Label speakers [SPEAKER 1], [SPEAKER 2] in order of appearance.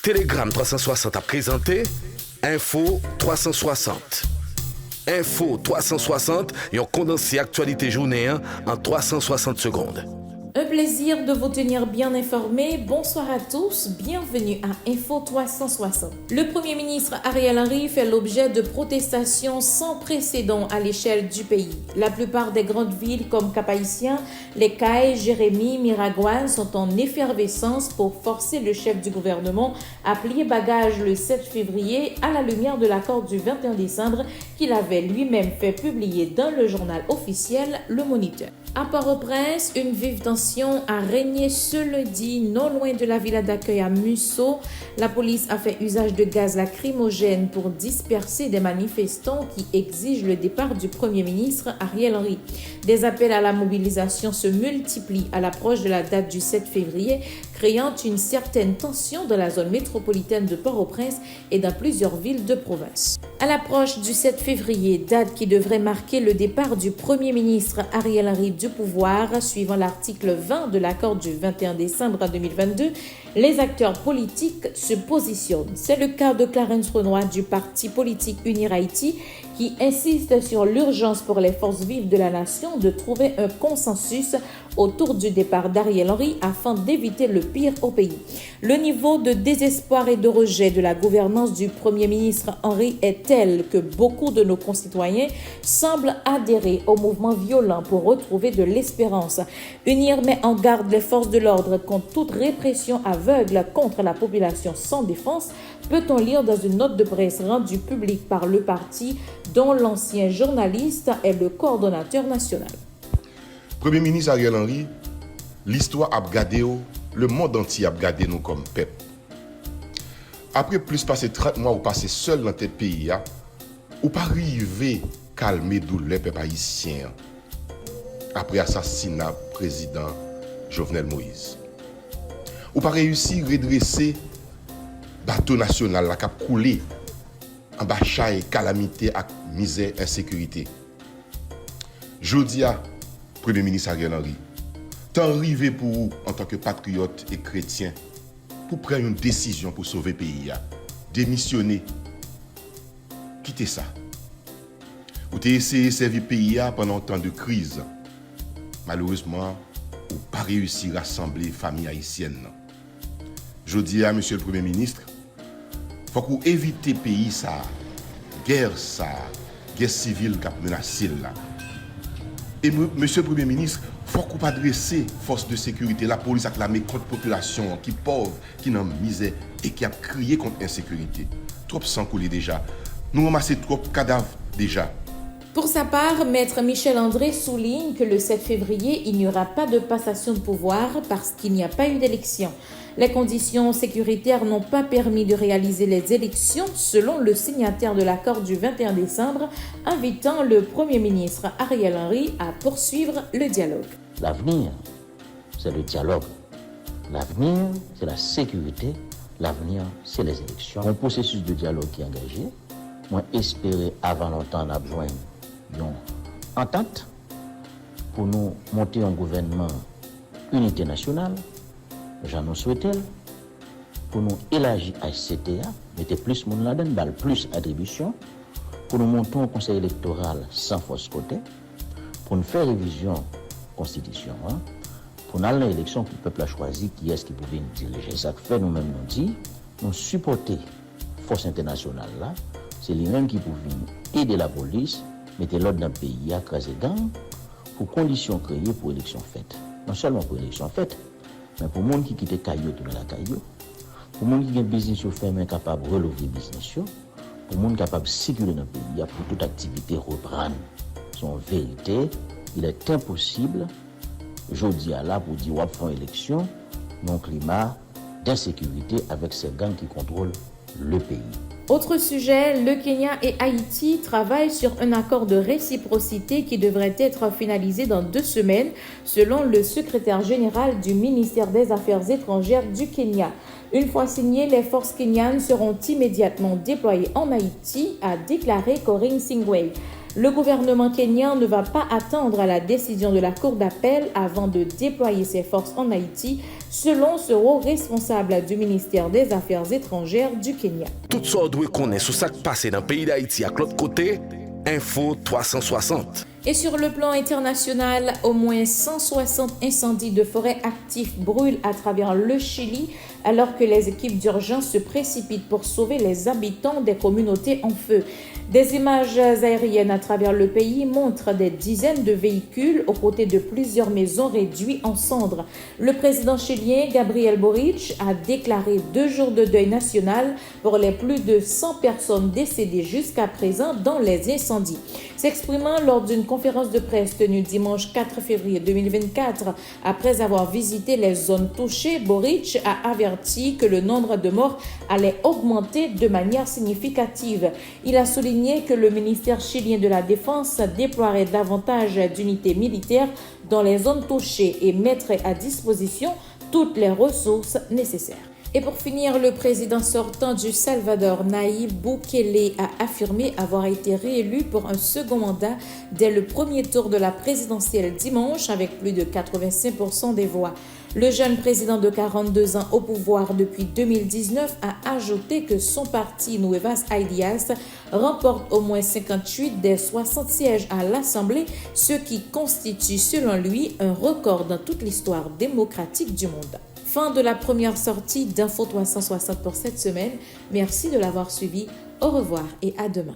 [SPEAKER 1] Telegram 360 a présenté Info 360. Info 360, un condensé actualité journée en 360 secondes.
[SPEAKER 2] Un plaisir de vous tenir bien informés. Bonsoir à tous, bienvenue à Info 360. Le Premier ministre Ariel Henry fait l'objet de protestations sans précédent à l'échelle du pays. La plupart des grandes villes comme Cap-Haïtien, Les Cayes, Jérémie, Miragouane sont en effervescence pour forcer le chef du gouvernement à plier bagage le 7 février à la lumière de l'accord du 21 décembre qu'il avait lui-même fait publier dans le journal officiel Le Moniteur. À Port-au-Prince, une vive tension a régné ce lundi, non loin de la villa d'accueil à Musso. La police a fait usage de gaz lacrymogène pour disperser des manifestants qui exigent le départ du Premier ministre Ariel Henry. Des appels à la mobilisation se multiplient à l'approche de la date du 7 février, créant une certaine tension dans la zone métropolitaine de Port-au-Prince et dans plusieurs villes de province. À l'approche du 7 février, date qui devrait marquer le départ du Premier ministre Ariel Henry du pouvoir, suivant l'article 20 de l'accord du 21 décembre 2022, les acteurs politiques se positionnent. C'est le cas de Clarence Renoir du parti politique Unir Haïti qui insiste sur l'urgence pour les forces vives de la nation de trouver un consensus autour du départ d'Ariel Henry afin d'éviter le pire au pays. Le niveau de désespoir et de rejet de la gouvernance du Premier ministre Henry est tel que beaucoup de nos concitoyens semblent adhérer au mouvement violent pour retrouver de l'espérance. Unir met en garde les forces de l'ordre contre toute répression aveugle contre la population sans défense, peut-on lire dans une note de presse rendue publique par le parti dont l'ancien journaliste est le coordonnateur national.
[SPEAKER 3] Premier ministre Ariel Henry, l'histoire a regardé, le monde entier a regardé nous comme peuple. Après plus passé 30 mois ou passé seul dans tel pays, ou pas arriver calmer douleur peuple haïtien après assassinat président Jovenel Moïse. Ou pas réussi à redresser bateau national la cap coulé en bas et calamité et misère insécurité. Jodia, Premier ministre Ariel Henry, tant arrivé pour vous en tant que patriote et chrétien pour prendre une décision pour sauver le pays, démissionner, quitter ça. Vous avez essayé de servir le pays pendant tant de crise. Malheureusement, vous n'avez pas réussi à rassembler la famille haïtienne. Je dis à monsieur le Premier ministre, il faut que vous évitez le pays, guerre civile qui a menacé là. Et monsieur le Premier ministre, il faut qu'on adresse les forces de sécurité, la police a clamé contre la population qui est pauvre, qui est en misère et qui a crié contre l'insécurité. Trop sang coulé déjà. Nous ramassons trop de cadavres déjà.
[SPEAKER 2] Pour sa part, Maître Michel André souligne que le 7 février, il n'y aura pas de passation de pouvoir parce qu'il n'y a pas eu d'élection. Les conditions sécuritaires n'ont pas permis de réaliser les élections selon le signataire de l'accord du 21 décembre, invitant le Premier ministre Ariel Henry à poursuivre le dialogue.
[SPEAKER 4] L'avenir, c'est le dialogue. L'avenir, c'est la sécurité. L'avenir, c'est les élections. Un processus de dialogue qui est engagé. Moi, espérer avant longtemps on a besoin d'une entente pour nous monter un gouvernement unité nationale. J'en souhaite pour nous élargir HCTA, mettre plus de monde là-dedans, plus d'attributions, pour nous monter un conseil électoral sans force côté, pour nous faire révision constitution, pour nous aller à l'élection que le peuple a choisi qui est-ce qui pouvait nous diriger. Ça fait nous-mêmes nous dit, nous supporter force internationale là, c'est lui-même qui pouvait aider la police, mettre l'ordre dans le pays, à craser gang, pour conditions créées pour élection faite. Non seulement pour élection faite, mais pour les gens qui quittent Caillou, tourner la Caillou, pour les gens qui ont un business fermé, capable de relever le business, pour les gens capables de circuler dans le pays, pour toute activité reprendre. En vérité, il est impossible, aujourd'hui à là, pour dire qu'on va faire une élection, dans un climat d'insécurité avec ces gangs qui contrôlent le pays.
[SPEAKER 2] Autre sujet, le Kenya et Haïti travaillent sur un accord de réciprocité qui devrait être finalisé dans 2 semaines, selon le secrétaire général du ministère des Affaires étrangères du Kenya. Une fois signé, les forces kenyanes seront immédiatement déployées en Haïti, a déclaré Corinne Singway. Le gouvernement kenyan ne va pas attendre la décision de la Cour d'appel avant de déployer ses forces en Haïti, selon ce haut responsable du ministère des Affaires étrangères du Kenya.
[SPEAKER 1] Tout ça doit connaître sur ce qui passe dans le pays d'Haïti à l'autre côté, Info 360.
[SPEAKER 2] Et sur le plan international, au moins 160 incendies de forêt actifs brûlent à travers le Chili, alors que les équipes d'urgence se précipitent pour sauver les habitants des communautés en feu. Des images aériennes à travers le pays montrent des dizaines de véhicules aux côtés de plusieurs maisons réduites en cendres. Le président chilien Gabriel Boric a déclaré 2 jours de deuil national pour les plus de 100 personnes décédées jusqu'à présent dans les incendies. S'exprimant lors d'une conférence de presse tenue dimanche 4 février 2024, après avoir visité les zones touchées, Boric a averti que le nombre de morts allait augmenter de manière significative. Il a souligné que le ministère chilien de la Défense déploierait davantage d'unités militaires dans les zones touchées et mettrait à disposition toutes les ressources nécessaires. Et pour finir, le président sortant du Salvador, Nayib Bukele, a affirmé avoir été réélu pour un second mandat dès le premier tour de la présidentielle dimanche avec plus de 85% des voix. Le jeune président de 42 ans au pouvoir depuis 2019 a ajouté que son parti Nuevas Ideas remporte au moins 58 des 60 sièges à l'Assemblée, ce qui constitue selon lui un record dans toute l'histoire démocratique du monde. Fin de la première sortie d'Info 360 pour cette semaine. Merci de l'avoir suivi. Au revoir et à demain.